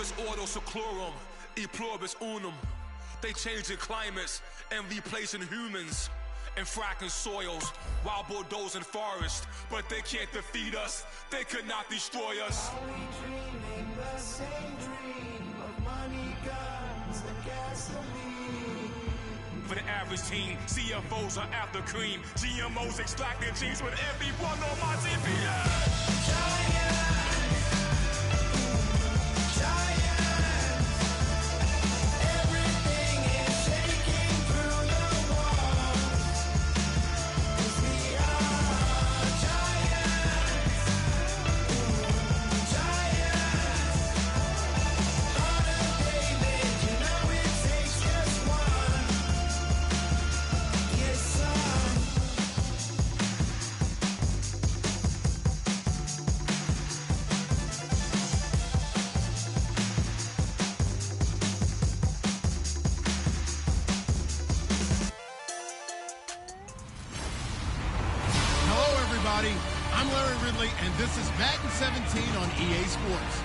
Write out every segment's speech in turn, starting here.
Pluribus ordo seclorum, e pluribus unum. They changing climates and replacing humans and fracking soils while bulldozing forests. But they can't defeat us, they could not destroy us. Are we dreaming the same dream of money, guns, and gasoline? For the average teen, CFOs are after cream. GMOs extracting genes with everyone on my TPS. Giants, everything is shaking through the walls. 'Cause we are giants, Heart of David, you know it takes just one. Yes, son. Hello, everybody. I'm Larry Ridley, and this is Madden 17 on EA Sports.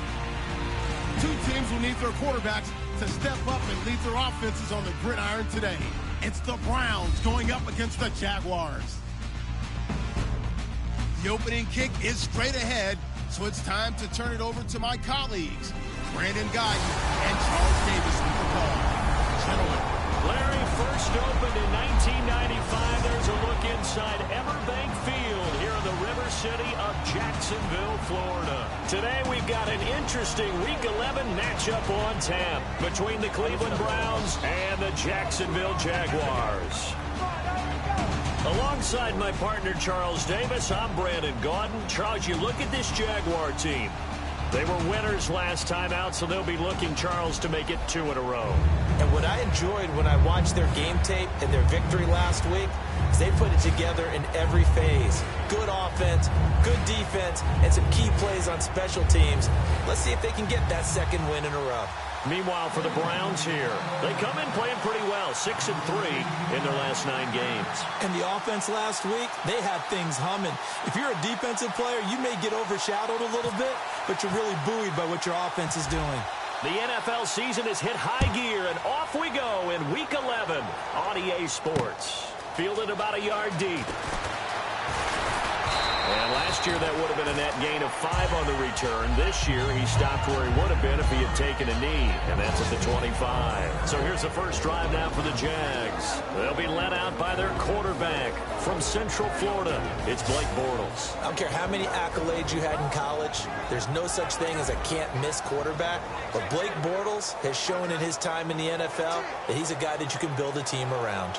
Two teams will need their quarterbacks to step up and lead their offenses on the gridiron today. It's the Browns going up against the Jaguars. The opening kick is straight ahead, so it's time to turn it over to my colleagues, Brandon Guyton and Charles Davis with the call. Gentlemen. Larry first opened in 1995. There's a look inside Everbank Field here in the River City of Jacksonville, Florida. Today we've got an interesting Week 11 matchup on tap between the Cleveland Browns and the Jacksonville Jaguars. Alongside my partner Charles Davis, I'm Brandon Guyton. Charles, you look at this Jaguar team. They were winners last time out, so they'll be looking, Charles, to make it 2 in a row. And what I enjoyed when I watched their game tape and their victory last week is they put it together in every phase. Good offense, good defense, and some key plays on special teams. Let's see if they can get that second win in a row. Meanwhile, for the Browns here, they come in playing pretty well, 6-3 in their last 9 games. And the offense last week, they had things humming. If you're a defensive player, you may get overshadowed a little bit, but you're really buoyed by what your offense is doing. The NFL season has hit high gear, and off we go in Week 11 on EA Sports. Fielded about a yard deep. And last year, that would have been a net gain of 5 on the return. This year, he stopped where he would have been if he had taken a knee, and that's at the 25. So here's the first drive now for the Jags. They'll be led out by their quarterback from Central Florida. It's Blake Bortles. I don't care how many accolades you had in college. There's no such thing as a can't-miss quarterback. But Blake Bortles has shown in his time in the NFL that he's a guy that you can build a team around.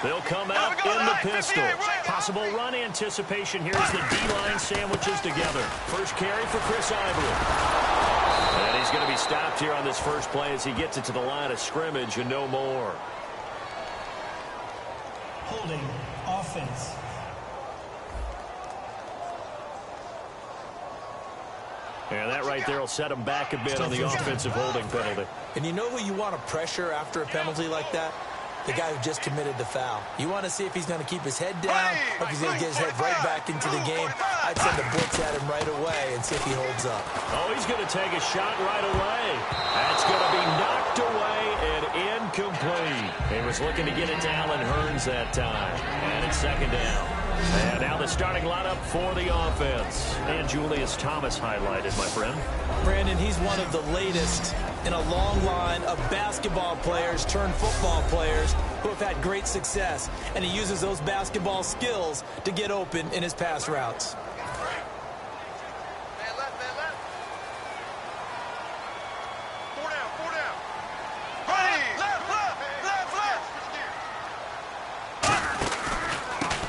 They'll come out in the pistol. Possible run anticipation here as the D-line sandwiches together. First carry for Chris Ivory. And he's going to be stopped here on this first play as he gets it to the line of scrimmage and no more. Holding offense. And that right there will set him back a bit on the offensive holding penalty. And you know who you want to pressure after a penalty like that? The guy who just committed the foul. You want to see if he's going to keep his head down or if he's going to get his head right back into the game. I'd send the blitz at him right away and see if he holds up. Oh, he's going to take a shot right away. That's going to be knocked away and incomplete. He was looking to get it to Allen Hurns that time. And it's second down. And now the starting lineup for the offense. And Julius Thomas highlighted, my friend. Brandon, he's one of the latest in a long line of basketball players turned football players who have had great success. And he uses those basketball skills to get open in his pass routes.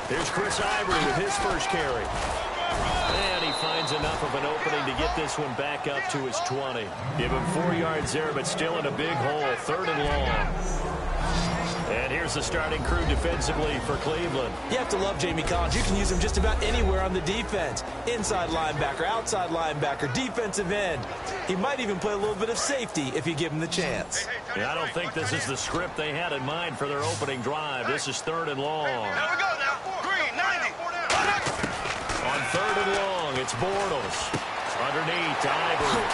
Here's Chris Ivory with his first carry. And he finds enough of an opening to get this one back up to his 20. Give him 4 yards there, but still in a big hole, 3rd and long. And here's the starting crew defensively for Cleveland. You have to love Jamie Collins. You can use him just about anywhere on the defense. Inside linebacker, outside linebacker, defensive end. He might even play a little bit of safety if you give him the chance. Yeah, I don't think this is the script they had in mind for their opening drive. This is 3rd and long. There we go now. Green, 90. On 3rd and long, it's Bortles. Underneath, Ivory.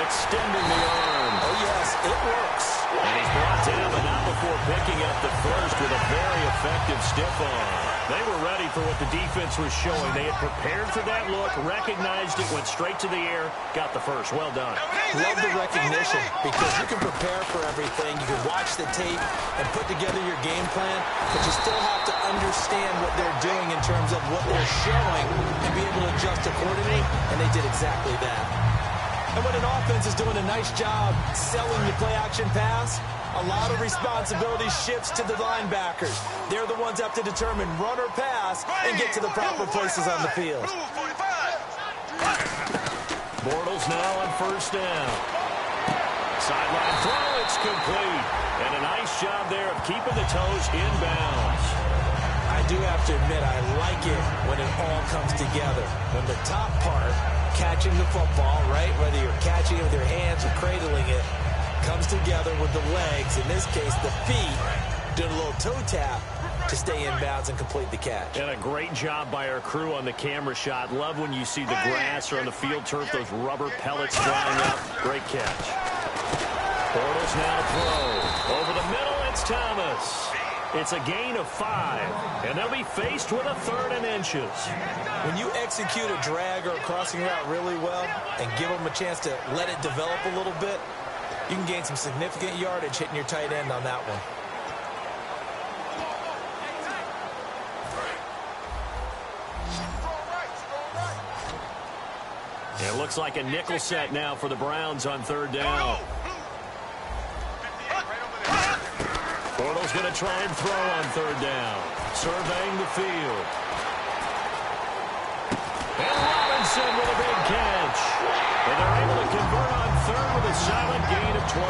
Extending the arm. Oh, yes, it works. And he's brought down, but not before picking up the first with a very effective stiff arm. They were ready for what the defense was showing. They had prepared for that look, recognized it, went straight to the air, got the first. Well done. Love the recognition because you can prepare for everything. You can watch the tape and put together your game plan, but you still have to understand what they're doing in terms of what they're showing and be able to adjust accordingly, and they did exactly that. And when an offense is doing a nice job selling the play-action pass, a lot of responsibility shifts to the linebackers. They're the ones that have to determine run or pass and get to the proper places on the field. Bortles now on 1st down. Sideline throw, it's complete. And a nice job there of keeping the toes inbounds. I do have to admit, I like it when it all comes together. When the top part, catching the football, right, whether you're catching it with your hands or cradling it, comes together with the legs, in this case the feet, doing a little toe tap to stay in bounds and complete the catch. And a great job by our crew on the camera shot. Love when you see the grass or on the field turf, those rubber pellets flying up. Great catch. Bortles now to throw. Over the middle, it's Thomas. It's a gain of 5, and they'll be faced with a 3rd and inches. When you execute a drag or a crossing route really well and give them a chance to let it develop a little bit, you can gain some significant yardage hitting your tight end on that one. It looks like a nickel set now for the Browns on 3rd down. Bortles going to try and throw on 3rd down. Surveying the field. And Robinson with a big catch. And they're able to convert on 3rd with a solid gain of 23.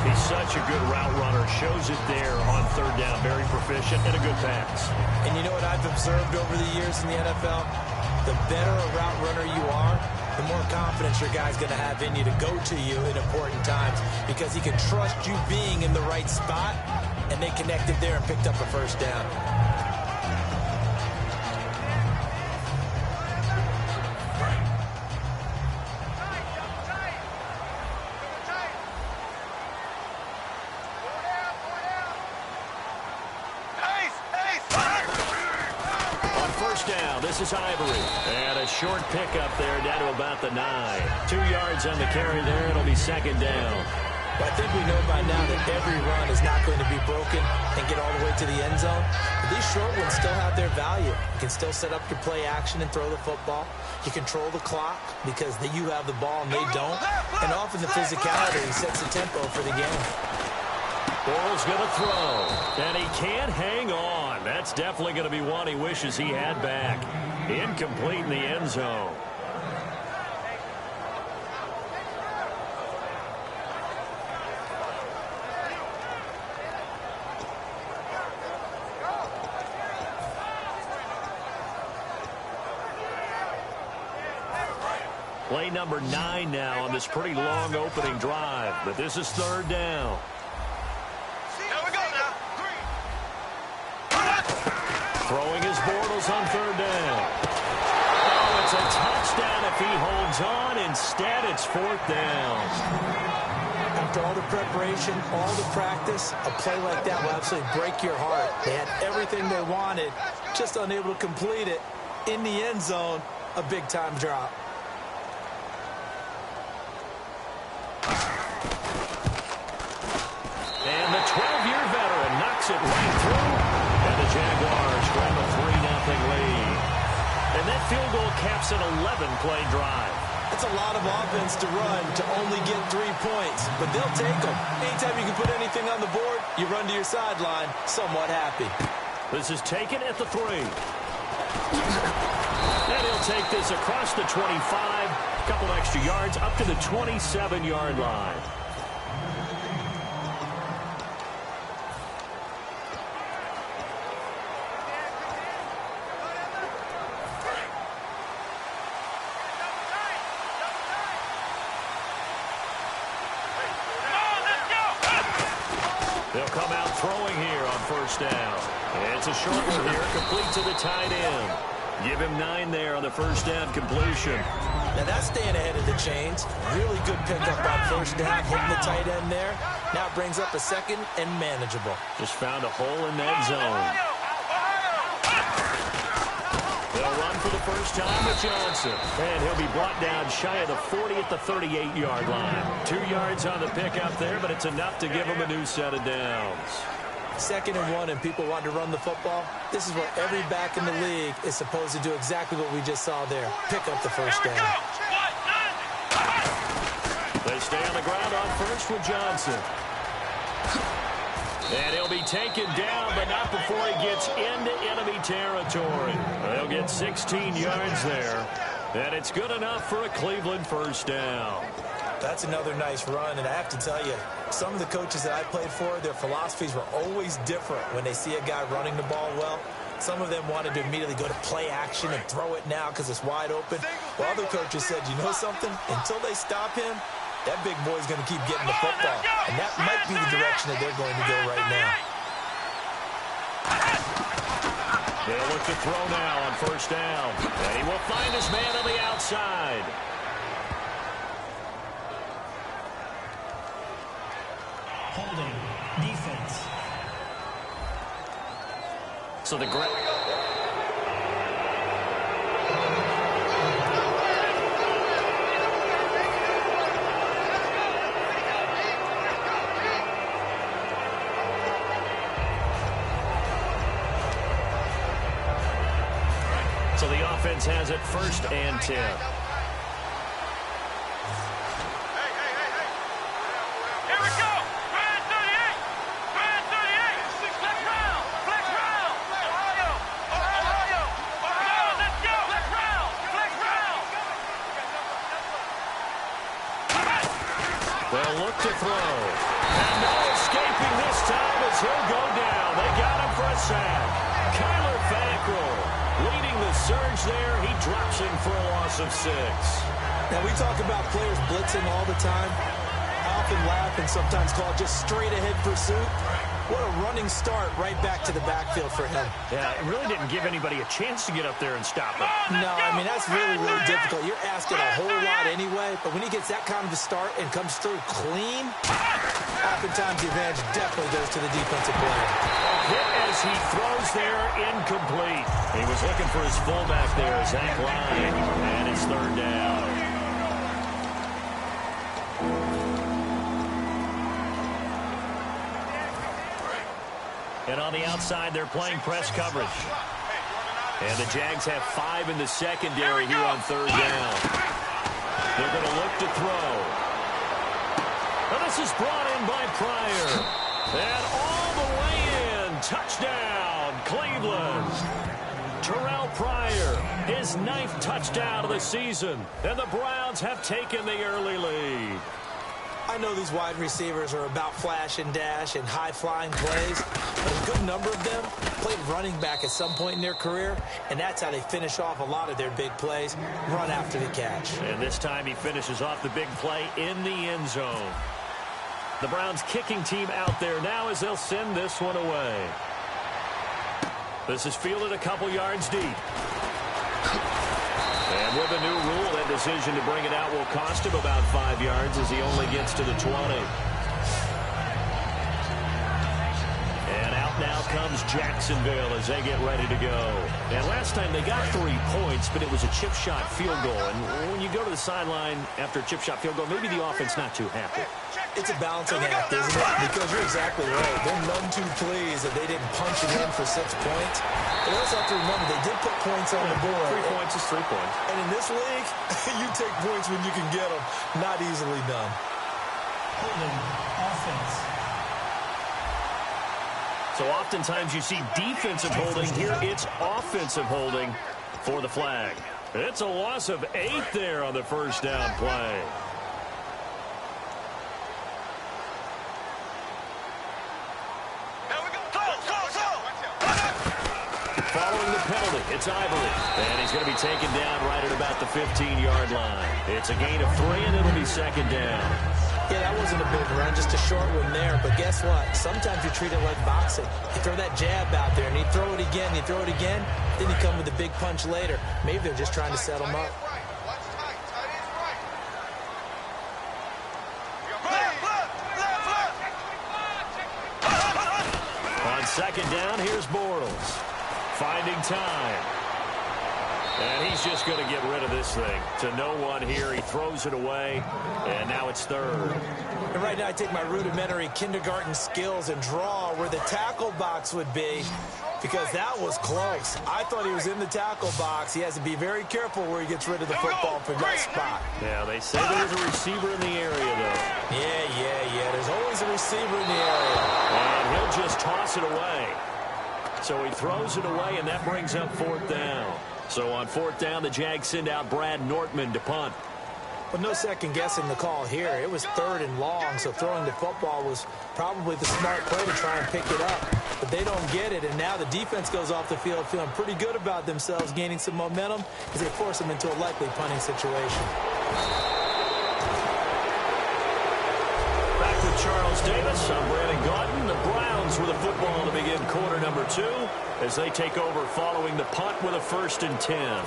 He's such a good route runner. Shows it there on 3rd down. Very proficient and a good pass. And you know what I've observed over the years in the NFL? The better a route runner you are, the more confidence your guy's going to have in you to go to you in important times because he can trust you being in the right spot, and they connected there and picked up a 1st down. This is Ivory. And a short pickup there down to about the 9. 2 yards on the carry there. It'll be 2nd down. But I think we know by now that every run is not going to be broken and get all the way to the end zone. But these short ones still have their value. You can still set up your play action and throw the football. You control the clock because you have the ball and they don't. And often the physicality sets the tempo for the game. Bortles going to throw, and he can't hang on. That's definitely going to be one he wishes he had back. Incomplete in the end zone. Play number 9 now on this pretty long opening drive, but this is 3rd down. Throwing his Bortles on 3rd down. Instead, it's 4th down. After all the preparation, all the practice, a play like that will absolutely break your heart. They had everything they wanted, just unable to complete it. In the end zone, a big-time drop. And the 12-year veteran knocks it right through. And the Jaguars grab a 3-0 lead. And that field goal caps an 11-play drive. It's a lot of offense to run to only get 3 points, but they'll take them. Anytime you can put anything on the board, you run to your sideline somewhat happy. This is taken at the 3. And he'll take this across the 25. A couple extra yards up to the 27-yard line. They'll come out throwing here on 1st down. It's a short one here, complete to the tight end. Give him 9 there on the 1st down completion. Now that's staying ahead of the chains. Really good pickup on 1st down, hitting the tight end there. Now it brings up a 2nd and manageable. Just found a hole in that zone. They'll run for the first time with Johnson. And he'll be brought down shy of the 40 at the 38-yard line. 2 yards on the pickup there, but it's enough to give him a new set of downs. 2nd and 1 and people want to run the football. This is where every back in the league is supposed to do exactly what we just saw there. Pick up the 1st down. They stay on the ground on 1st with Johnson. And he'll be taken down, but not before he gets into enemy territory. They'll get 16 yards there. And it's good enough for a Cleveland 1st down. That's another nice run, and I have to tell you, some of the coaches that I played for, their philosophies were always different when they see a guy running the ball well. Some of them wanted to immediately go to play action and throw it now because it's wide open. While other coaches said, you know something? Until they stop him, that big boy's going to keep getting the football. And that might be the direction that they're going to go right now. They'll look to throw now on 1st down. And he will find his man on the outside. Holding. Defense. So the offense has it 1st and 10. They'll look to throw. And no escaping this time as he'll go down. They got him for a sack. Kyler Fackrell leading the surge there. He drops him for a loss of 6. Now, we talk about players blitzing all the time. I often laugh and sometimes call it just straight-ahead pursuit. What a running start right back to the backfield for him. Yeah, it really didn't give anybody a chance to get up there and stop him. No, I mean, that's really, really difficult. You're asking a whole lot anyway, but when he gets that kind of a start and comes through clean, oftentimes the advantage definitely goes to the defensive player. Hit as he throws there, incomplete. He was looking for his fullback there, Zach Line, and it's 3rd down. And on the outside, they're playing press coverage. And the Jags have 5 in the secondary here on 3rd down. They're going to look to throw. And this is brought in by Pryor. And all the way in. Touchdown, Cleveland. Terrell Pryor, his 9th touchdown of the season. And the Browns have taken the early lead. I know these wide receivers are about flash and dash and high-flying plays, but a good number of them played running back at some point in their career, and that's how they finish off a lot of their big plays, run after the catch. And this time he finishes off the big play in the end zone. The Browns kicking team out there now as they'll send this one away. This is fielded a couple yards deep. And with a new rule, that decision to bring it out will cost him about 5 yards as he only gets to the 20. And out now comes Jacksonville as they get ready to go. And last time they got 3 points, but it was a chip shot field goal. And when you go to the sideline after a chip shot field goal, maybe the offense not too happy. It's a balancing act, isn't it? Because you're exactly right. They're none too pleased that they didn't punch it in for 6 points. But also have to remember, they did put points on the board. 3 points is 3 points. And in this league, you take points when you can get them. Not easily done. Holding offense. So oftentimes you see defensive holding. Here it's offensive holding for the flag. It's a loss of 8 there on the first down play. Following the penalty, it's Ivory. And he's going to be taken down right at about the 15-yard line. It's a gain of 3, and it'll be second down. Yeah, that wasn't a big run, just a short one there. But guess what? Sometimes you treat it like boxing. You throw that jab out there, and you throw it again, you throw it again, then you come with a big punch later. Maybe they're just trying to set him up. On second down, here's Bortles. Finding time. And he's just going to get rid of this thing to no one here. He throws it away, and now it's third. And right now I take my rudimentary kindergarten skills and draw where the tackle box would be, because that was close. I thought he was in the tackle box. He has to be very careful where he gets rid of the football from that spot. Yeah, they say there's a receiver in the area, though. Yeah. There's always a receiver in the area. And he'll just toss it away. So he throws it away, and that brings up fourth down. So on fourth down, the Jags send out Brad Nortman to punt. But no second-guessing the call here. It was 3rd and long, so throwing the football was probably the smart play to try and pick it up. But they don't get it, and now the defense goes off the field feeling pretty good about themselves, gaining some momentum as they force them into a likely punting situation. Back with Charles Davis. I'm Brandon Gaudin. The Browns with the football to begin quarter number 2 as they take over following the punt with a 1st and 10.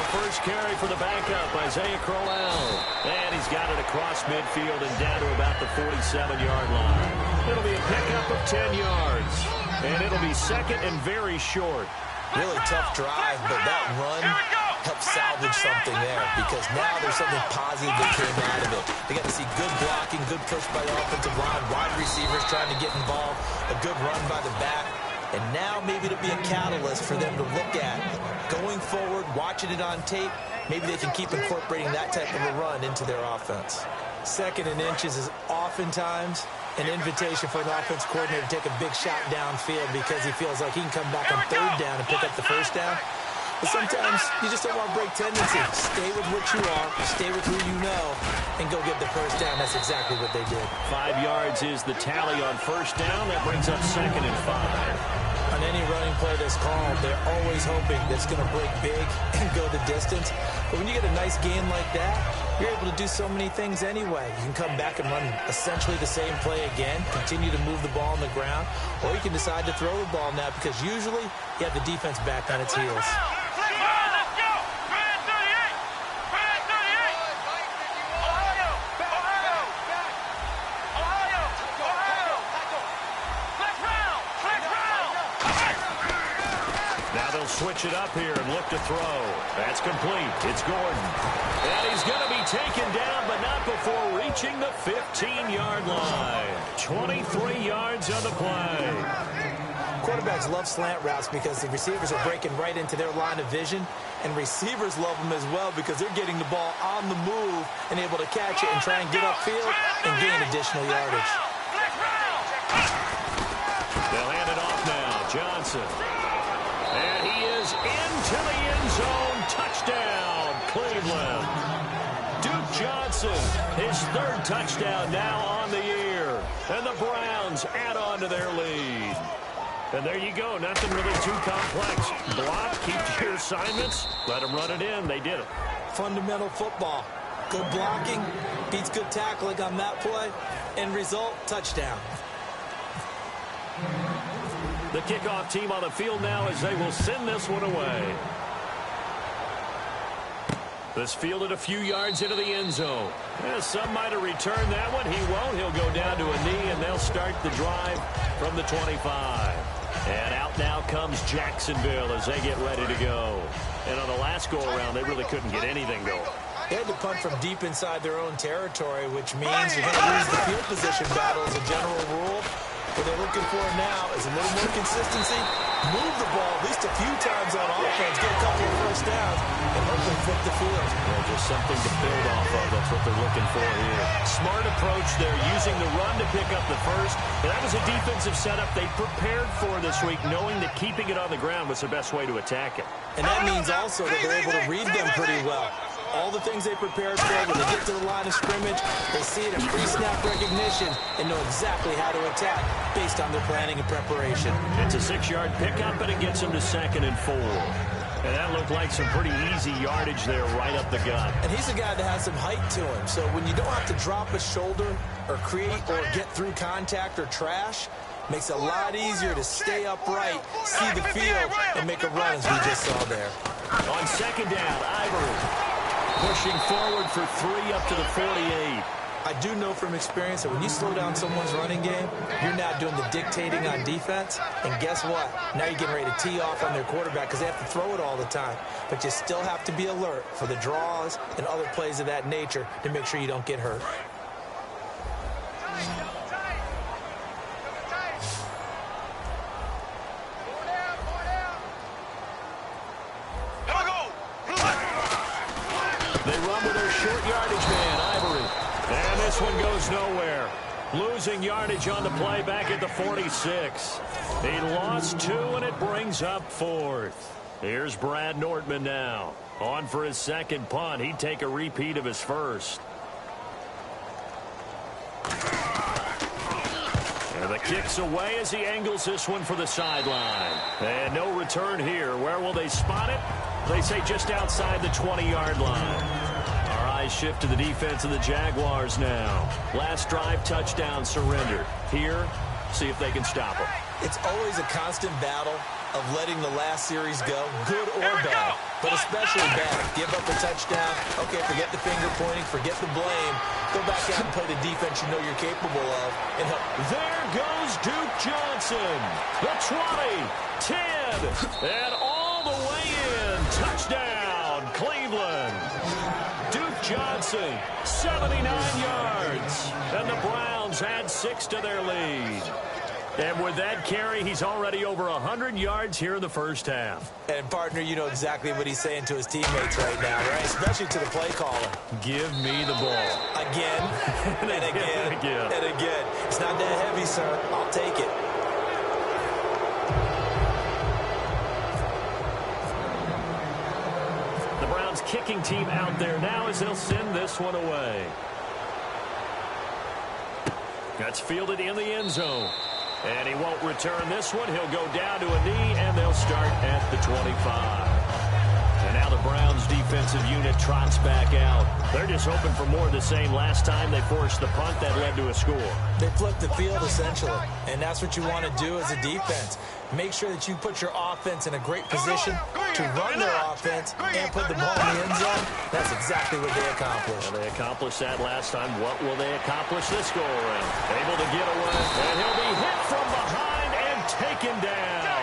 First carry for the backup, Isaiah Crowell. And he's got it across midfield and down to about the 47-yard line. It'll be a pickup of 10 yards. And it'll be second and very short. Really tough drive, but that run helped salvage something there, because now there's something positive that came out of it. They got to see good blocking, good push by the offensive line, wide receivers trying to get involved, a good run by the back. And now maybe to be a catalyst for them to look at. Going forward, watching it on tape, maybe they can keep incorporating that type of a run into their offense. 2nd and inches is oftentimes an invitation for an offense coordinator to take a big shot downfield because he feels like he can come back on 3rd down and pick up the 1st down. But sometimes you just don't want to break tendency. Stay with what you are, stay with who you know, and go get the 1st down. That's exactly what they did. 5 yards is the tally on 1st down. That brings up 2nd and 5. On any running play that's called, they're always hoping that's going to break big and go the distance. But when you get a nice gain like that, you're able to do so many things anyway. You can come back and run essentially the same play again, continue to move the ball on the ground, or you can decide to throw the ball now because usually you have the defense back on its heels. Switch it up here and look to throw. That's complete. It's Gordon. And he's going to be taken down, but not before reaching the 15-yard line. 23 yards on the play. Quarterbacks love slant routes because the receivers are breaking right into their line of vision, and receivers love them as well because they're getting the ball on the move and able to catch it and try and get upfield and gain additional yardage. They'll hand it off now. Johnson. And he is into the end zone. Touchdown, Cleveland. Duke Johnson, his 3rd touchdown now on the year. And the Browns add on to their lead. And there you go. Nothing really too complex. Block, keep your assignments, let them run it in. They did it. Fundamental football. Good blocking beats good tackling on that play. End result, touchdown. The kickoff team on the field now as they will send this one away. This fielded a few yards into the end zone. Some might have returned that one. He won't. He'll go down to a knee, and they'll start the drive from the 25. And out now comes Jacksonville as they get ready to go. And on the last go-around, they really couldn't get anything going. They had to punt from deep inside their own territory, which means you're going to lose the field position battle as a general rule. What they're looking for now is a little more consistency, move the ball at least a few times on offense, get a couple of first downs, and hopefully flip the field. Well, just something to build off of. That's what they're looking for here. Smart approach there, using the run to pick up the first. And that was a defensive setup they prepared for this week, knowing that keeping it on the ground was the best way to attack it. And that means also that they're able to read them pretty well. All the things they prepared for, when they get to the line of scrimmage, they see it in pre-snap recognition and know exactly how to attack based on their planning and preparation. It's a 6-yard pickup, and it gets them to 2nd and 4. And that looked like some pretty easy yardage there right up the gut. And he's a guy that has some height to him, so when you don't have to drop a shoulder or create or get through contact or trash, makes it a lot easier to stay upright, see the field, and make a run as we just saw there. On 2nd down, Ivory pushing forward for 3 up to the 48. I do know from experience that when you slow down someone's running game, you're now doing the dictating on defense. And guess what? Now you're getting ready to tee off on their quarterback because they have to throw it all the time. But you still have to be alert for the draws and other plays of that nature to make sure you don't get hurt. They run with their short yardage man, Ivory. And this one goes nowhere. Losing yardage on the play back at the 46. He lost 2, and it brings up 4th. Here's Brad Nortman now. On for his 2nd punt. He'd take a repeat of his first. And the kick's away as he angles this one for the sideline. And no return here. Where will they spot it? They say just outside the 20-yard line. Our eyes shift to the defense of the Jaguars now. Last drive, touchdown, surrender. Here, see if they can stop them. It's always a constant battle of letting the last series go, good or bad, but especially bad. Give up a touchdown. Okay, forget the finger pointing, forget the blame. Go back out and play the defense you know you're capable of. And help. There goes Duke Johnson. The 20, 10, and all the way in. Touchdown, Cleveland. Duke Johnson, 79 yards. And the Browns add 6 to their lead. And with that carry, he's already over 100 yards here in the first half. And, partner, you know exactly what he's saying to his teammates right now, right? Especially to the play caller. Give me the ball. Again, and again, and again. It's not that heavy, sir. I'll take it. The Browns kicking team out there now as they'll send this one away. That's fielded in the end zone. And he won't return this one. He'll go down to a knee, and they'll start at the 25. And now the Browns defensive unit trots back out. They're just hoping for more of the same. Last time they forced the punt that led to a score. They flipped the field, essentially. And that's what you want to do as a defense. Make sure that you put your offense in a great position to run their offense and put the ball in the end zone. That's exactly what they accomplished. Well, they accomplished that last time. What will they accomplish this go-around? Able to get away. And he'll be hit from behind and taken down.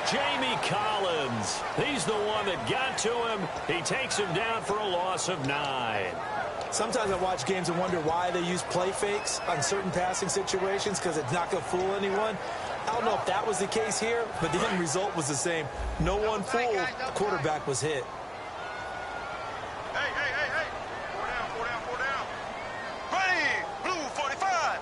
Jamie Collins. He's the one that got to him. He takes him down for a loss of 9. Sometimes I watch games and wonder why they use play fakes on certain passing situations because it's not going to fool anyone. I don't know if that was the case here, but the end result was the same. No one fooled. The quarterback was hit. Hey. 4 down. Ready, blue 45.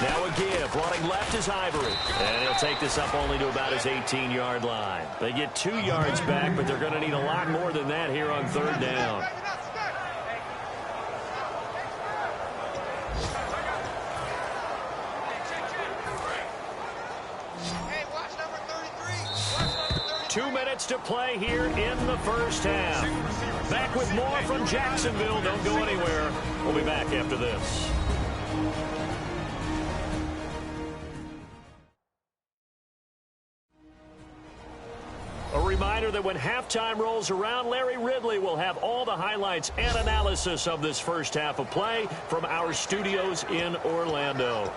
Now again, running left is Ivory. And he'll take this up only to about his 18-yard line. They get 2 yards back, but they're going to need a lot more than that here on 3rd down. Hey, watch number 33. 2 minutes to play here in the first half. Back with more from Jacksonville. Don't go anywhere. We'll be back after this. reminder that when halftime rolls around, Larry Ridley will have all the highlights and analysis of this first half of play from our studios in Orlando.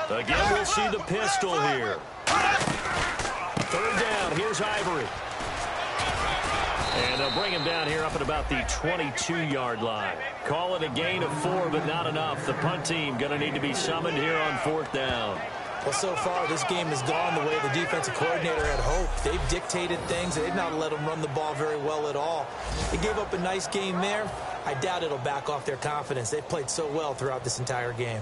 Again, we'll see the pistol here. Third down, here's Ivory. And they'll bring him down here up at about the 22-yard line. Call it a gain of 4, but not enough. The punt team going to need to be summoned here on 4th down. Well, so far, this game has gone the way the defensive coordinator had hoped. They've dictated things. They've not let them run the ball very well at all. They gave up a nice game there. I doubt it'll back off their confidence. They've played so well throughout this entire game.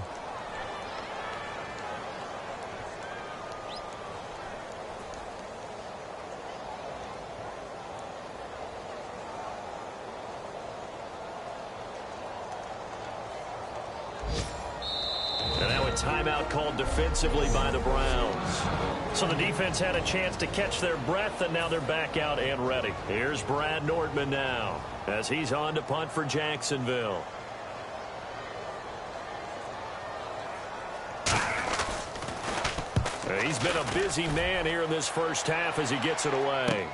Timeout called defensively by the Browns. So the defense had a chance to catch their breath, and now they're back out and ready. Here's Brad Nordman now as he's on to punt for Jacksonville. He's been a busy man here in this first half as he gets it away.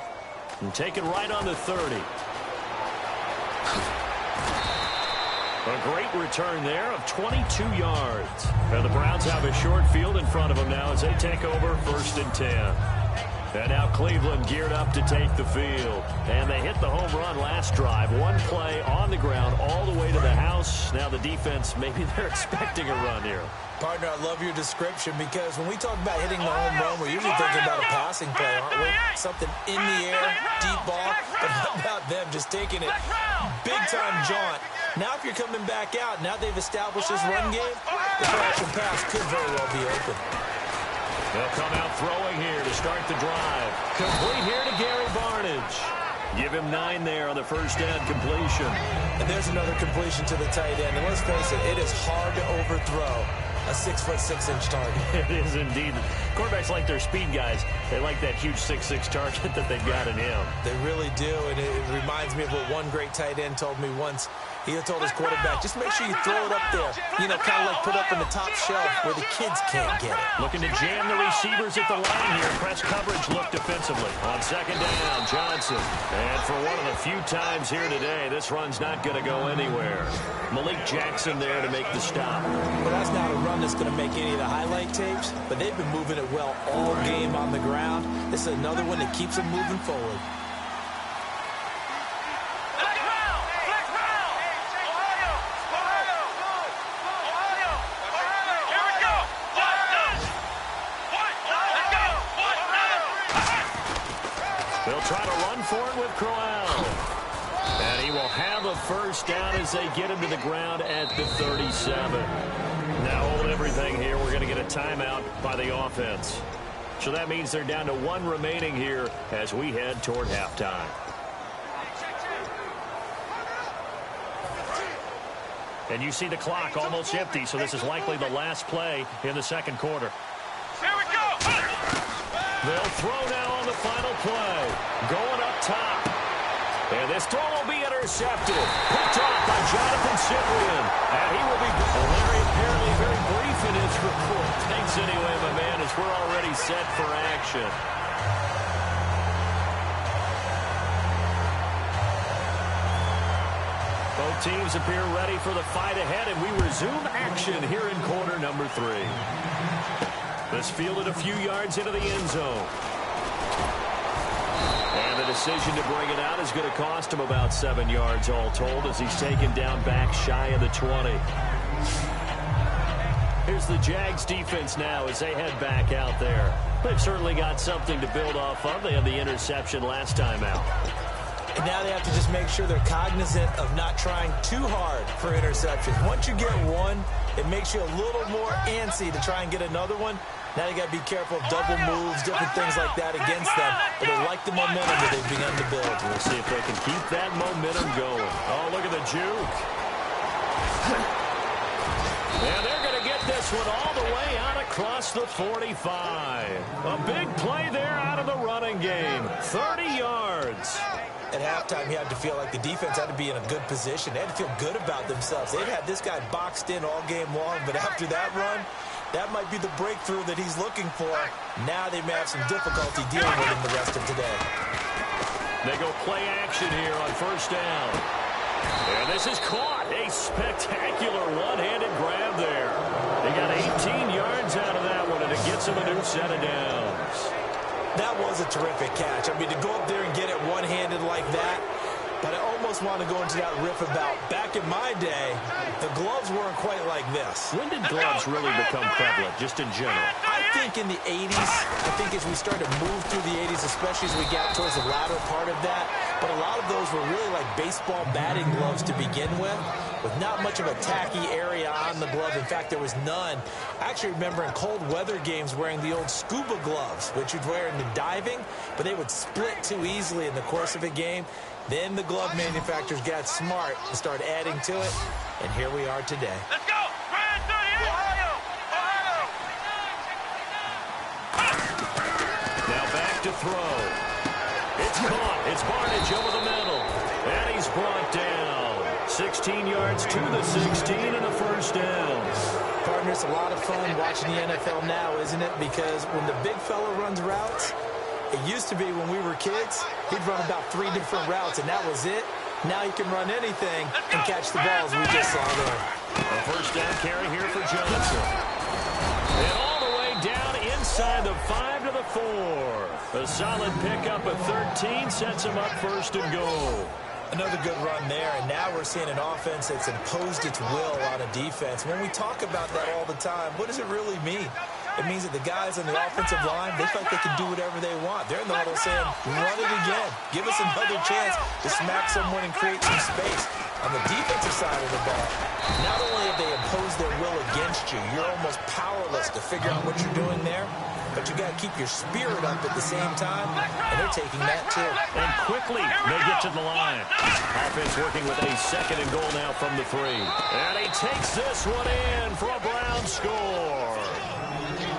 And taken right on the 30. A great return there of 22 yards. And the Browns have a short field in front of them now as they take over 1st and 10. And now Cleveland geared up to take the field. And they hit the home run last drive. One play on the ground all the way to the house. Now the defense, maybe they're expecting a run here. Partner, I love your description because when we talk about hitting the home run, we're usually thinking about a passing play, aren't we? Something in the air, deep ball. But how about them just taking it big-time jaunt? Now if you're coming back out, now they've established this run game, the crash and pass could very well be open. They'll come out throwing here to start the drive. Complete here to Gary Barnidge. Give him 9 there on the first down completion. And there's another completion to the tight end. And let's face it is hard to overthrow a 6'6" target. It is indeed. Quarterbacks like their speed guys. They like that huge 6'6" target that they've got in him. They really do, and it reminds me of what one great tight end told me once. He told his quarterback, just make sure you throw it up there. You know, kind of like put up in the top shelf where the kids can't get it. Looking to jam the receivers at the line here. Press coverage look defensively. On 2nd down, Johnson. And for one of the few times here today, this run's not going to go anywhere. Malik Jackson there to make the stop. Well, that's not a run that's going to make any of the highlight tapes, but they've been moving it well all game on the ground. This is another one that keeps them moving forward. They'll try to run for it with Crowell. And he will have a first down as they get him to the ground at the 37. Now hold everything here. We're going to get a timeout by the offense. So that means they're down to 1 remaining here as we head toward halftime. And you see the clock almost empty, so this is likely the last play in the 2nd quarter. Here we go! They'll throw now on the final play. Going up top. And this throw will be intercepted. Picked off by Jonathan Cyprian. And he will be Larry apparently very brief in his report. Thanks anyway, my man, as we're already set for action. Both teams appear ready for the fight ahead, and we resume action here in quarter number 3. This fielded a few yards into the end zone. And the decision to bring it out is going to cost him about 7 yards all told as he's taken down back shy of the 20. Here's the Jags defense now as they head back out there. They've certainly got something to build off of. They had the interception last time out. And now they have to just make sure they're cognizant of not trying too hard for interceptions. Once you get one, it makes you a little more antsy to try and get another one. Now you got to be careful of double moves, different things like that against them. But they like the momentum that they've begun to build. We'll see if they can keep that momentum going. Oh, look at the juke. And they're going to get this one all the way out across the 45. A big play there out of the running game. 30 yards. At halftime, you had to feel like the defense had to be in a good position. They had to feel good about themselves. They've had this guy boxed in all game long, but after that run, that might be the breakthrough that he's looking for. Now they may have some difficulty dealing with him the rest of today. They go play action here on first down. And this is caught. A spectacular one-handed grab there. They got 18 yards out of that one, and it gets them a new set of downs. That was a terrific catch. I mean, to go up there and get it one-handed like that, but I almost want to go into that riff about back in my day, the gloves weren't quite like this. When did gloves really become prevalent, just in general? I think in the 80s. I think as we started to move through the 80s, especially as we got towards the latter part of that. But a lot of those were really like baseball batting gloves to begin with not much of a tacky area on the glove. In fact, there was none. I actually remember in cold weather games wearing the old scuba gloves, which you'd wear in the diving, but they would split too easily in the course of a game. Then the glove manufacturers got smart and started adding to it, and here we are today. Let's go! Grand 38! Ohio! Now back to throw. It's caught. It's Barnage over the middle. And he's brought down. 16 yards to the 16 and a first down. Partner, it's a lot of fun watching the NFL now, isn't it? Because when the big fella runs routes, it used to be when we were kids, he'd run about 3 different routes, and that was it. Now he can run anything and catch the balls we just saw there. A first down carry here for Johnson. And all the way down inside the 5 to the 4. A solid pickup of 13 sets him up first and goal. Another good run there, and now we're seeing an offense that's imposed its will on a defense. When we talk about that all the time, what does it really mean? It means that the guys on the offensive line, they feel like they can do whatever they want. They're in the huddle saying, run it again. Give us another chance to smack someone and create some space. On the defensive side of the ball, not only have they imposed their will against you, you're almost powerless to figure out what you're doing there, but you got to keep your spirit up at the same time, and they're taking that too. And quickly, they get to the line. Offense working with a second and goal now from the 3. And he takes this one in for a Brown score.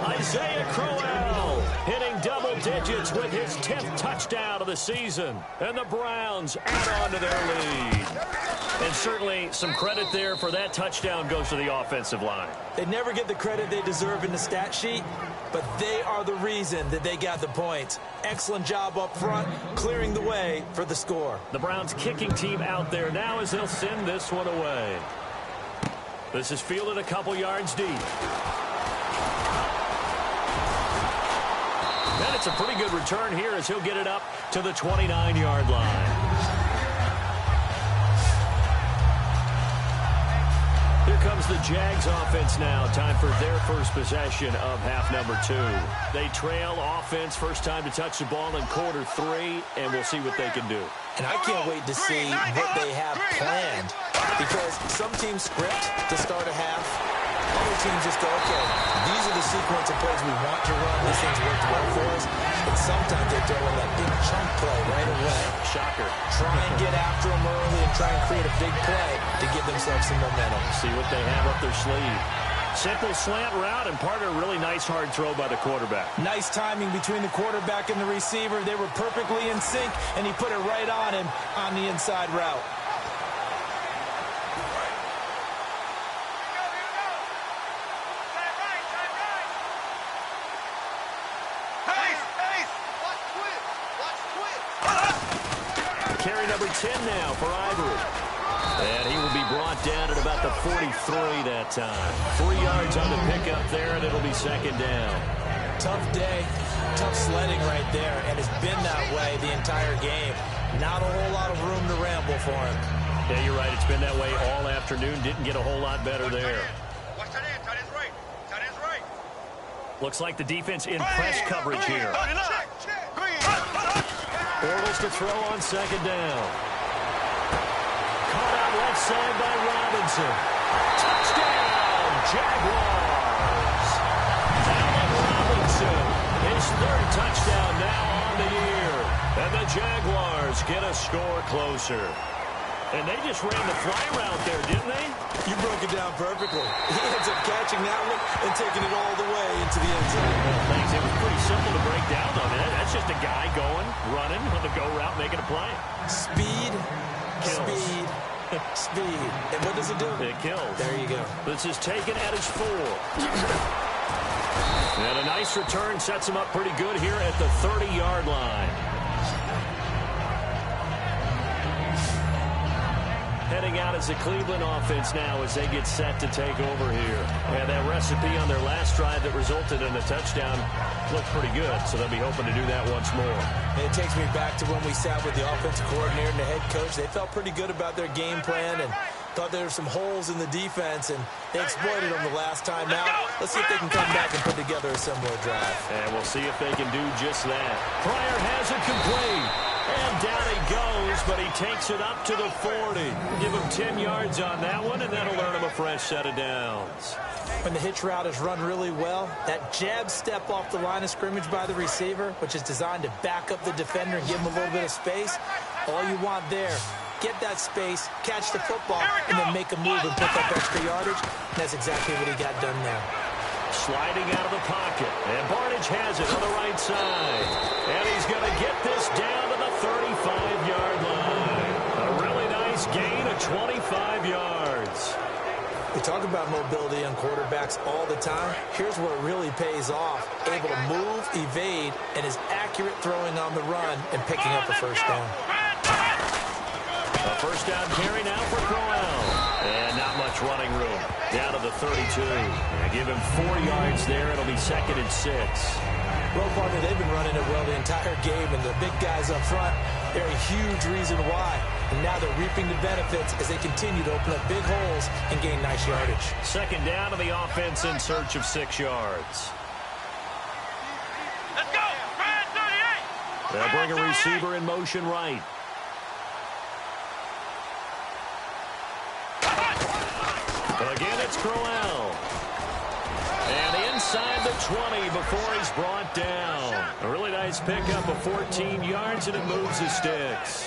Isaiah Crowell hitting double digits with his 10th touchdown of the season. And the Browns add on to their lead. And certainly some credit there for that touchdown goes to the offensive line. They never get the credit they deserve in the stat sheet, but they are the reason that they got the points. Excellent job up front, clearing the way for the score. The Browns kicking team out there now as they'll send this one away. This is fielded a couple yards deep. And it's a pretty good return here as he'll get it up to the 29-yard line. Here comes the Jags offense now. Time for their first possession of half number 2. They trail offense first time to touch the ball in quarter 3, and we'll see what they can do. And I can't wait to see what they have planned, because some teams script to start a half. Other teams just go, okay, these are the sequence of plays we want to run. These things worked well for us. And sometimes they throw in that big chunk play right away. Shocker. Try and get after them early and try and create a big play to give themselves some momentum. See what they have up their sleeve. Simple slant route, and part of a really nice hard throw by the quarterback. Nice timing between the quarterback and the receiver. They were perfectly in sync, and he put it right on him on the inside route. Carry number 10 now for Ivory. And he will be brought down at about the 43 that time. 3 yards on the pickup there, and it'll be second down. Tough day, tough sledding right there, and it's been that way the entire game. Not a whole lot of room to ramble for him. Yeah, you're right. It's been that way all afternoon. Didn't get a whole lot better there. Watch that end. Tight end's right. Tight end's right. Looks like the defense in press coverage here. Bortles to throw on second down. Caught out left side by Robinson. Touchdown, Jaguars. Allen Robinson, his 3rd touchdown now on the year. And the Jaguars get a score closer. And they just ran the fly route there, didn't they? You broke it down perfectly. He ends up catching that one and taking it all the way into the end zone. Well, thanks. It was pretty simple to break down on that. That's just a guy going, running on the go route, making a play. Speed, Kills. speed, speed. And what does it do? It kills. There you go. This is taken at his 4. And a nice return sets him up pretty good here at the 30-yard line. Heading out as the Cleveland offense now as they get set to take over here. And that recipe on their last drive that resulted in a touchdown looked pretty good, so they'll be hoping to do that once more. And it takes me back to when we sat with the offensive coordinator and the head coach. They felt pretty good about their game plan and thought there were some holes in the defense, and they exploited them the last time out. Let's see if they can come back and put together a similar drive. And we'll see if they can do just that. Pryor has it complete. And down he goes, but he takes it up to the 40. Give him 10 yards on that one, and that'll earn him a fresh set of downs. When the hitch route is run really well, that jab step off the line of scrimmage by the receiver, which is designed to back up the defender and give him a little bit of space, all you want there, get that space, catch the football, and then make a move and pick up extra yardage. And that's exactly what he got done there. Sliding out of the pocket. And Barnage has it on the right side. And he's going to get this down to the 35-yard line. A really nice gain of 25 yards. We talk about mobility on quarterbacks all the time. Here's where it really pays off. Able to move, evade, and is accurate throwing on the run and picking up a first down. A first down carry now for Crowell. And not much running room. Down to the 32. And give him 4 yards there. It'll be 2nd and 6. Well, partner, they've been running it well the entire game, and the big guys up front, they're a huge reason why. And now they're reaping the benefits as they continue to open up big holes and gain nice yardage. 2nd down to the offense in search of 6 yards. Let's go! Brad 38! They'll bring a receiver in motion right. Again, it's Crowell. And inside the 20 before he's brought down. A really nice pickup of 14 yards, and it moves the sticks.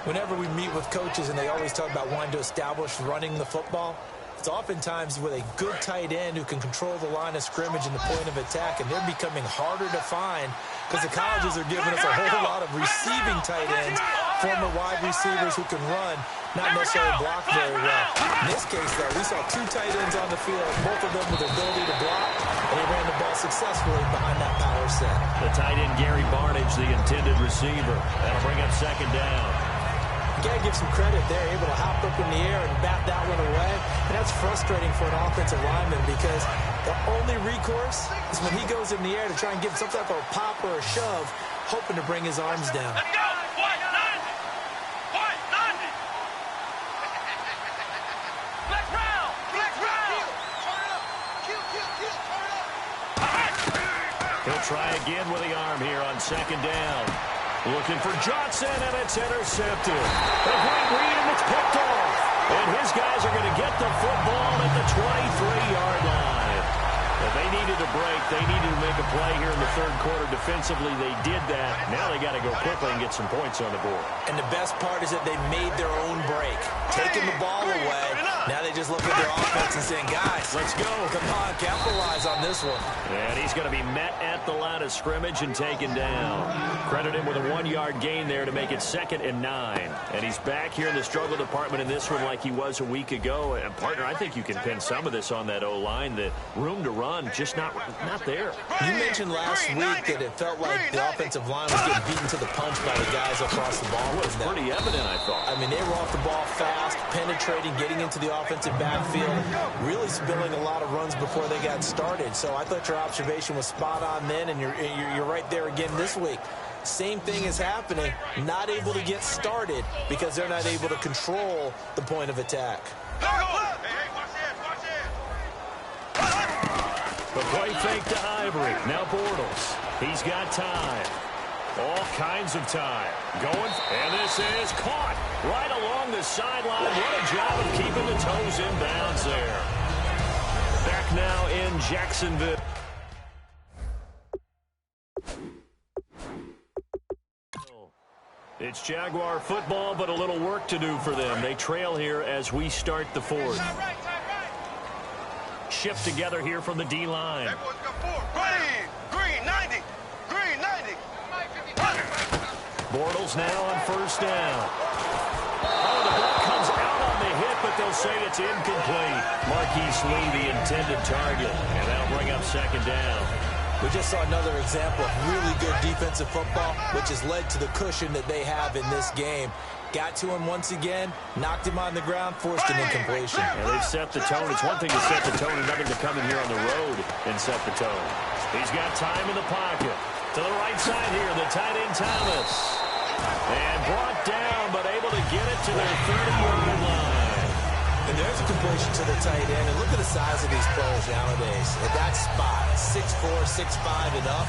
Whenever we meet with coaches and they always talk about wanting to establish running the football, it's oftentimes with a good tight end who can control the line of scrimmage and the point of attack, and they're becoming harder to find because the colleges are giving us a whole lot of receiving tight ends, former wide receivers who can run, not necessarily block very well. In this case, though, we saw 2 tight ends on the field, both of them with the ability to block, and they ran the ball successfully behind that power set. The tight end, Gary Barnage, the intended receiver. That'll bring up 2nd down. You got to give some credit there, able to hop up in the air and bat that one away. And that's frustrating for an offensive lineman because the only recourse is when he goes in the air to try and give some type of a pop or a shove, hoping to bring his arms down. Let's go! White 90! White 90! Black round! Black round! Turn up! Kill, turn up! He'll try again with the arm here on 2nd down. Looking for Johnson, and it's intercepted. A great read, and it's picked off. And his guys are going to get the football at the 23-yard line. If they needed a break, they needed to make a play here in the 3rd quarter. Defensively, they did that. Now they got to go quickly and get some points on the board. And the best part is that they made their own break, taking the ball away. Now they just look at their offense and saying, guys, let's go. Come on, capitalize on this one. And he's going to be met at the line of scrimmage and taken down. Credit him with a 1-yard gain there to make it 2nd and 9. And he's back here in the struggle department in this one like he was a week ago. And, partner, I think you can pin some of this on that O-line. The room to run, just not there. You mentioned last week that it felt like the offensive line was getting beaten to the punch by the guys across the ball. It was pretty evident, I thought. I mean, they were off the ball fast, penetrating, getting into the offensive backfield, really spilling a lot of runs before they got started. So I thought your observation was spot on then, and you're right there again this week. Same thing is happening, not able to get started because they're not able to control the point of attack. Hey, watch it! The play fake to Ivory. Now Bortles. He's got time. All kinds of time. Going, and this is caught right along the sideline. What a job of keeping the toes in bounds there. Back now in Jacksonville. It's Jaguar football, but a little work to do for them. They trail here as we start the fourth. Shift together here from the D-line. Green 90. Green 90. Bortles now on first down. Oh, the ball comes out on the hit, but they'll say it's incomplete. Marquise Lee, the intended target, and that'll bring up second down. We just saw another example of really good defensive football, which has led to the cushion that they have in this game. Got to him once again, knocked him on the ground, forced an incompletion. And they've set the tone. It's one thing to set the tone, another to come in here on the road and set the tone. He's got time in the pocket. To the right side here, the tight end Thomas. And brought down, but able to get it to their 30-yard line. And there's a completion to the tight end. And look at the size of these players nowadays. At that spot, 6'4", 6'5", and up.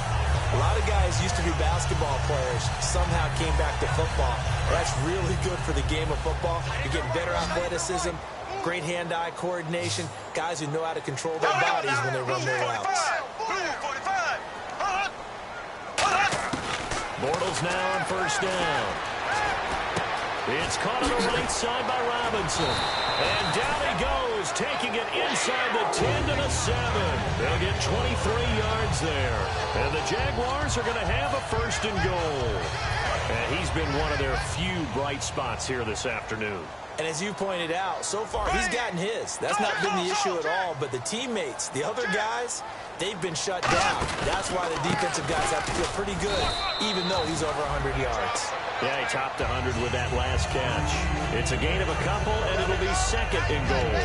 A lot of guys used to be basketball players, somehow came back to football. That's really good for the game of football. You're getting better athleticism, great hand-eye coordination, guys who know how to control their bodies when they run their routes. Bortles now on first down. It's caught on the right side by Robinson. And down he goes, taking it inside the 10 to the 7. They'll get 23 yards there. And the Jaguars are going to have a first and goal. And he's been one of their few bright spots here this afternoon. And as you pointed out, so far he's gotten his. That's not been the issue at all. But the teammates, the other guys, they've been shut down. That's why the defensive guys have to feel pretty good, even though he's over 100 yards. Yeah, he topped 100 with that last catch. It's a gain of a couple, and it'll be second and goal.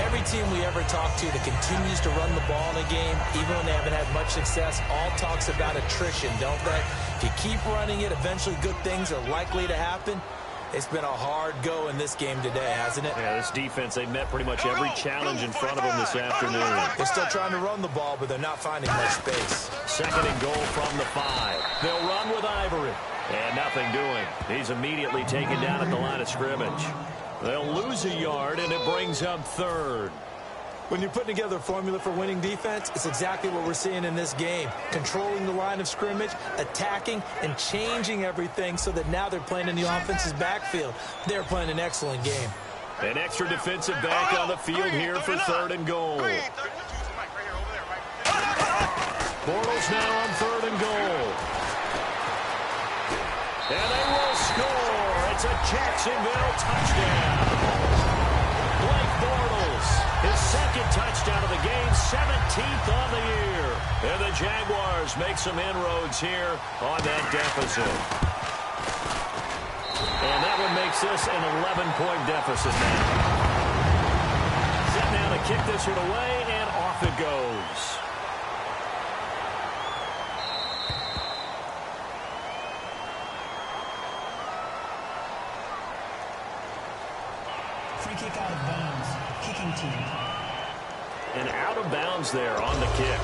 Every team we ever talk to that continues to run the ball in a game, even when they haven't had much success, all talks about attrition, don't they? If you keep running it, eventually good things are likely to happen. It's been a hard go in this game today, hasn't it? Yeah, this defense, they've met pretty much every challenge in front of them this afternoon. They're still trying to run the ball, but they're not finding much space. Second and goal from the 5. They'll run with Ivory. And nothing doing. He's immediately taken down at the line of scrimmage. They'll lose a yard, and it brings up third. When you're putting together a formula for winning defense, it's exactly what we're seeing in this game. Controlling the line of scrimmage, attacking, and changing everything so that now they're playing in the offense's backfield. They're playing an excellent game. An extra defensive back on the field here for third and goal. Bortles now on third and goal. And they will score. It's a Jacksonville touchdown. Blake Bortles, his second touchdown of the game, 17th on the year. And the Jaguars make some inroads here on that deficit. And that one makes this an 11-point deficit now. Set now to kick this one away, and off it goes. Free kick out of bounds. Kicking team. And out of bounds there on the kick.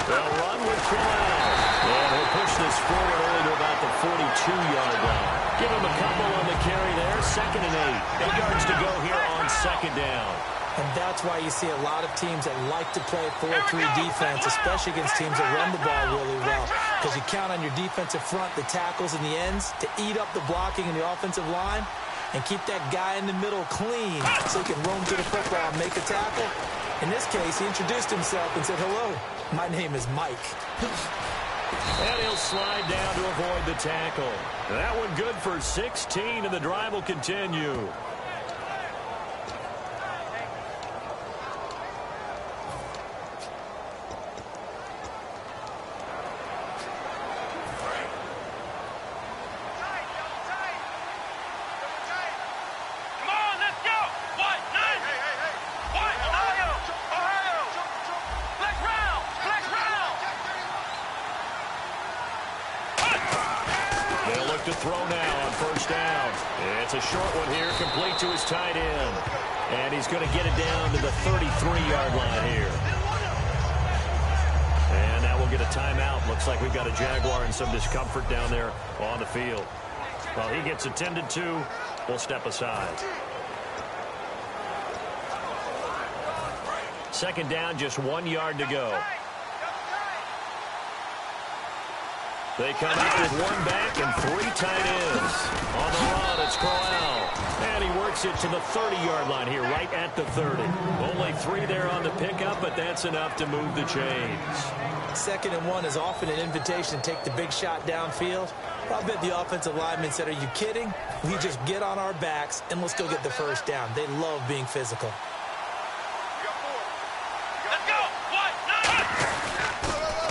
They'll run with Crowell. And he'll push this forward only to about the 42-yard line. Give him a couple on the carry there. Second and 8. 8 yards to go here on second down. And that's why you see a lot of teams that like to play 4-3 defense, especially against teams that run the ball really well. Because you count on your defensive front, the tackles and the ends, to eat up the blocking in the offensive line and keep that guy in the middle clean so he can roam to the football and make a tackle. In this case, he introduced himself and said, "Hello, my name is Mike." And he'll slide down to avoid the tackle. That one good for 16, and the drive will continue. To throw now on first down. It's a short one here, complete to his tight end. And he's going to get it down to the 33-yard line here. And that will get a timeout. Looks like we've got a Jaguar in some discomfort down there on the field. Well, he gets attended to. will step aside. Second down, just 1 yard to go. They come out with one back and 3 tight ends. On the run, it's Crowell. And he works it to the 30-yard line here, right at the 30. Only 3 there on the pickup, but that's enough to move the chains. 2nd and 1 is often an invitation to take the big shot downfield. I bet the offensive lineman said, are you kidding? We just get on our backs, and we'll still get the first down. They love being physical.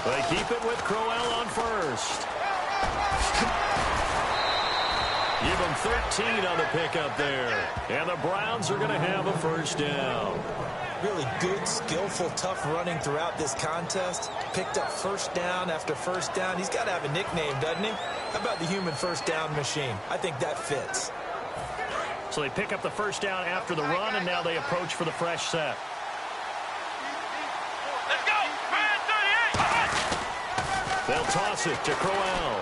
They keep it with Crowell on first. Give them 13 on the pickup there. And the Browns are going to have a first down. Really good, skillful, tough running throughout this contest. Picked up first down after first down. He's got to have a nickname, doesn't he? How about the human first down machine? I think that fits. So they pick up the first down after the run, and now they approach for the fresh set. They'll toss it to Crowell.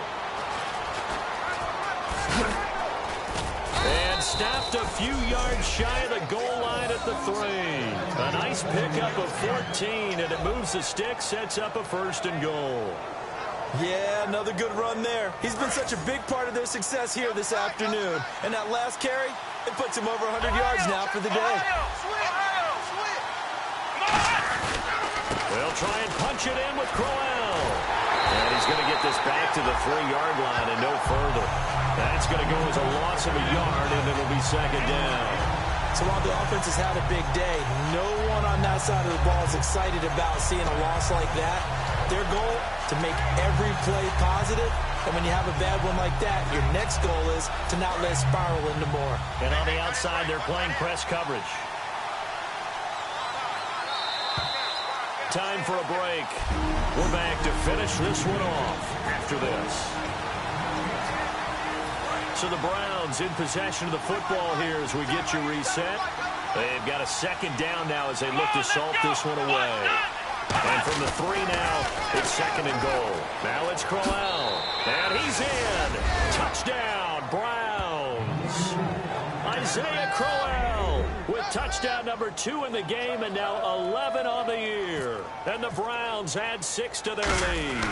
And stopped a few yards shy of the goal line at the 3. A nice pickup of 14, and it moves the stick, sets up a 1st and goal. Yeah, another good run there. He's been such a big part of their success here this afternoon. And that last carry, it puts him over 100 yards now for the day. They'll try and punch it in with Crowell. And he's going to get this back to the 3-yard line and no further. That's going to go as a loss of a yard, and it'll be 2nd down. So while the offense has had a big day, no one on that side of the ball is excited about seeing a loss like that. Their goal, to make every play positive. And when you have a bad one like that, your next goal is to not let it spiral into more. And on the outside, they're playing press coverage. Time for a break. We're back to finish this one off after this. So the Browns in possession of the football here as we get you reset. They've got a 2nd down now as they look to salt this one away. And from the 3 now, it's 2nd and goal. Now it's Crowell. And he's in. Touchdown, Browns. Isaiah Crowell with touchdown number 2 in the game, and now 11 on the year. And the Browns add 6 to their lead.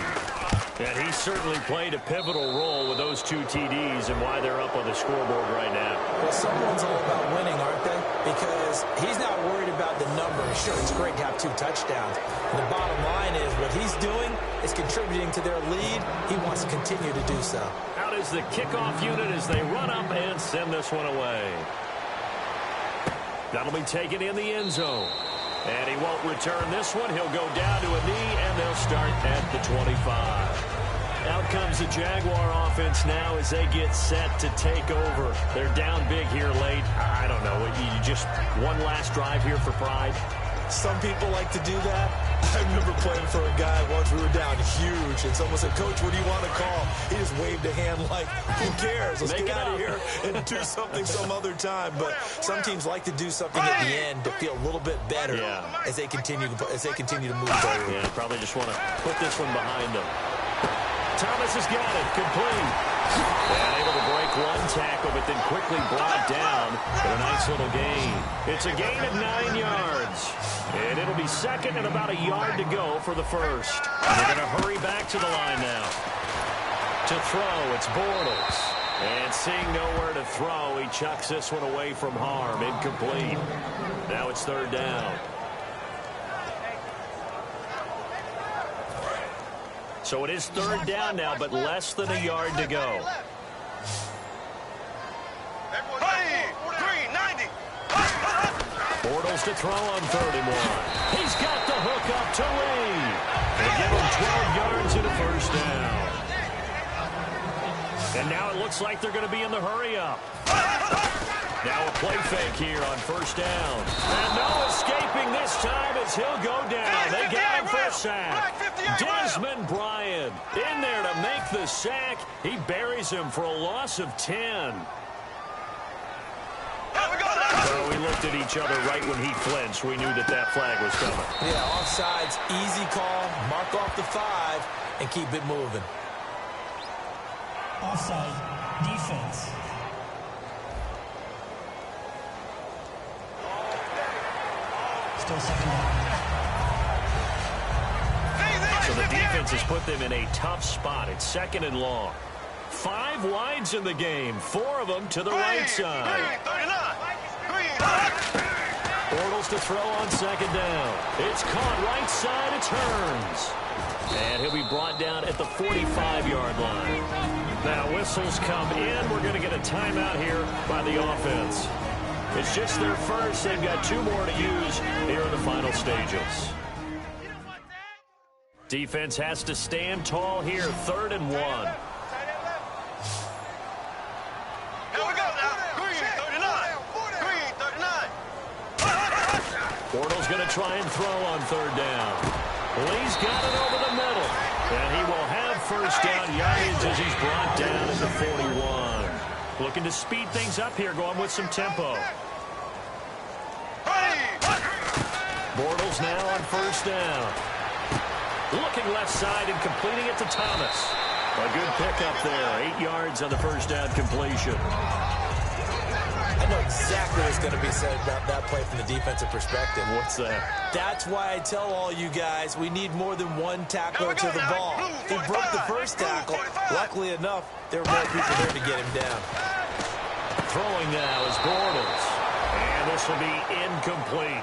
And he certainly played a pivotal role with those 2 TDs and why they're up on the scoreboard right now. Well, someone's all about winning, aren't they? Because he's not worried about the numbers. Sure, it's great to have 2 touchdowns. And the bottom line is what he's doing is contributing to their lead. He wants to continue to do so. Out is the kickoff unit as they run up and send this one away. That'll be taken in the end zone. And he won't return this one. He'll go down to a knee, and they'll start at the 25. Out comes the Jaguar offense now as they get set to take over. They're down big here late. I don't know. You just one last drive here for pride. Some people like to do that. I remember playing for a guy once. We were down huge, and someone said, "Coach, what do you want to call?" He just waved a hand like, "Who cares? Let's get out of here and do something some other time." But some teams like to do something at the end to feel a little bit better as they continue to move forward. Yeah, probably just want to put this one behind them. Thomas has got it, complete. And able to break one tackle, but then quickly brought down for a nice little gain. It's a gain of 9 yards. And it'll be 2nd and about a yard to go for the 1st. They're going to hurry back to the line now. To throw, it's Bortles. And seeing nowhere to throw, he chucks this one away from harm. Incomplete. Now it's 3rd down. So it is 3rd down now, but less than a yard to go. Bortles to throw on 3rd and 1. He's got the hook up to Lee. They give him 12 yards and a 1st down. And now it looks like they're going to be in the hurry-up. Now a play fake here on 1st down. And no escaping this time as he'll go down. They got him for a sack. Desmond Bryant in there to make the sack. He buries him for a loss of 10. Well, we looked at each other right when he flinched. We knew that flag was coming. Yeah, offsides, easy call. Mark off the 5 and keep it moving. Offside, defense. Still second down. So the defense has put them in a tough spot. It's second and long. 5 wides in the game. 4 of them to the right side. Bortles to throw on second down. It's caught right side. It turns. And he'll be brought down at the 45-yard line. Now whistles come in. We're going to get a timeout here by the offense. It's just their first. They've got 2 more to use here in the final stages. Defense has to stand tall here. 3rd and 1. Here we go now. Green 39. Green 39. Bortles going to try and throw on 3rd down. Lee's got it over the middle. And he will have first down yardage as he's brought down at the 41. Looking to speed things up here, going with some tempo. Bortles now on first down. Looking left side and completing it to Thomas. A good pickup there. 8 yards on the first down completion. I know exactly what's going to be said about that play from the defensive perspective. What's that? That's why I tell all you guys we need more than one tackler to the ball. He broke the first tackle. Luckily enough, there were more people there to get him down. Throwing now is Bortles. And this will be incomplete.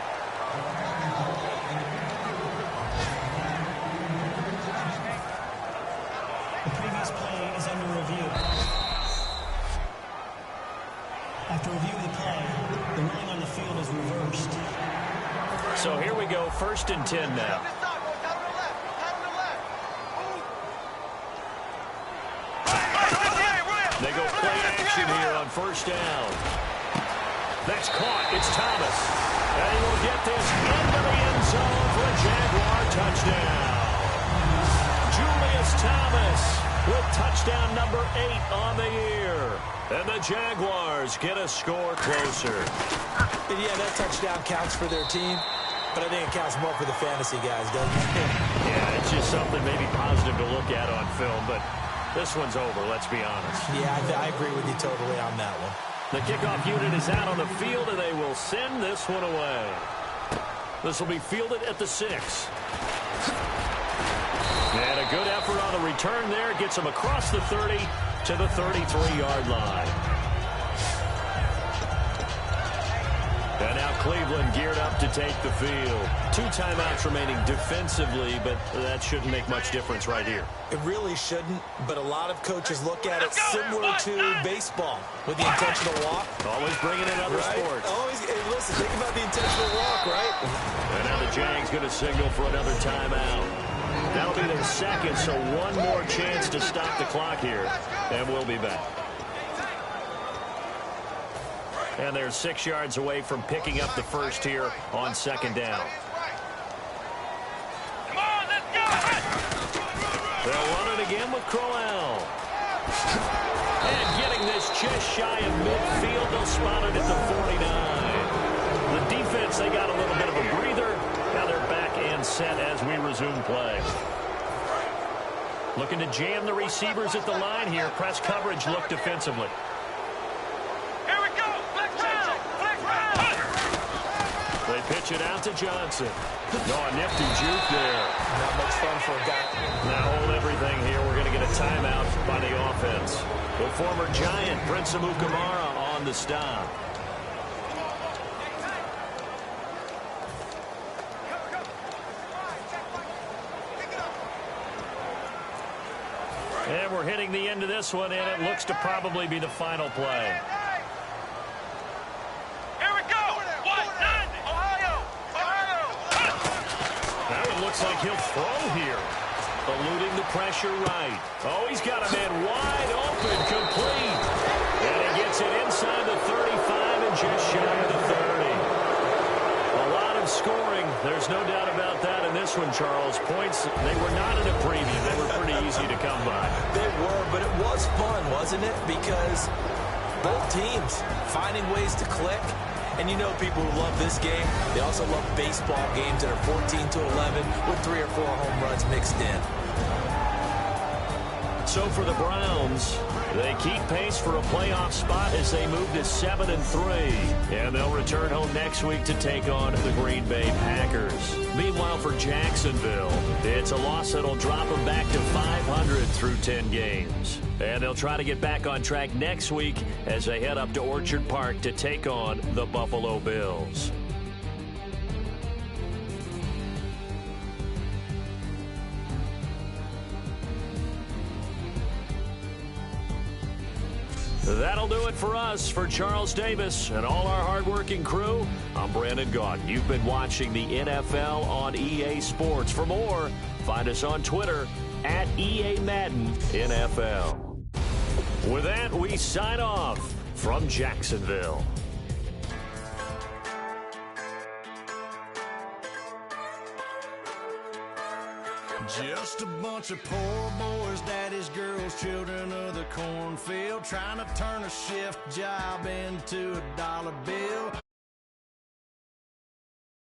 The previous play is under review. After reviewing the play, the ruling on the field is reversed. So here we go, 1st and 10 now. They go play action here on first down. That's caught. It's Thomas. And he will get this into the end zone for a Jaguar touchdown. Julius Thomas with touchdown number 8 on the year. And the Jaguars get a score closer. And yeah, that touchdown counts for their team, but I think it counts more for the fantasy guys, doesn't it? Yeah, it's just something maybe positive to look at on film, but this one's over, let's be honest. Yeah, I agree with you totally on that one. The kickoff unit is out on the field, and they will send this one away. This will be fielded at the 6. And a good effort on the return there. Gets him across the 30 to the 33-yard line. And now Cleveland geared up to take the field. 2 timeouts remaining defensively, but that shouldn't make much difference right here. It really shouldn't, but a lot of coaches look at it similar to baseball with the intentional walk. Always bringing in other sports. Always, hey, listen, think about the intentional walk, right? And now the Jags going to signal for another timeout. That'll be their second, so one more chance to stop the clock here, and we'll be back. And they're 6 yards away from picking up the first here on second down. Come on, let's go! They'll run it again with Crowell. And getting this just shy of midfield, they'll spot it at the 49. The defense, they got a little bit of a breather. Now they're back and set as we resume play. Looking to jam the receivers at the line here. Press coverage look defensively. Here we go! Flex round! Flex round! They pitch it out to Johnson. No, a nifty juke there. Not much fun for a guy. Now hold everything here. We're going to get a timeout by the offense. The former Giant, Prince Amukamara, on the stop. And we're hitting the end of this one, and it looks to probably be the final play. Here we go! 190! Ohio! Now it looks like he'll throw here. Eluding the pressure right. Oh, he's got a man wide open, complete. And he gets it inside the 35 and just shy of the 30. A lot of scoring. There's no doubt about that in this one, Charles. Points, they were not in a preview. They were pretty easy to come by. They were, but it was fun, wasn't it? Because both teams finding ways to click. And you know people who love this game, they also love baseball games that are 14-11 with 3 or 4 home runs mixed in. So for the Browns, they keep pace for a playoff spot as they move to 7-3. And they'll return home next week to take on the Green Bay Packers. Meanwhile, for Jacksonville, it's a loss that'll drop them back to 500 through 10 games. And they'll try to get back on track next week as they head up to Orchard Park to take on the Buffalo Bills. That'll do it for us. For Charles Davis and all our hardworking crew, I'm Brandon Gaudin. You've been watching the NFL on EA Sports. For more, find us on Twitter at EA Madden NFL. With that, we sign off from Jacksonville. Just a bunch of poor boys, daddy's girls, children of the cornfield, trying to turn a shift job into a dollar bill.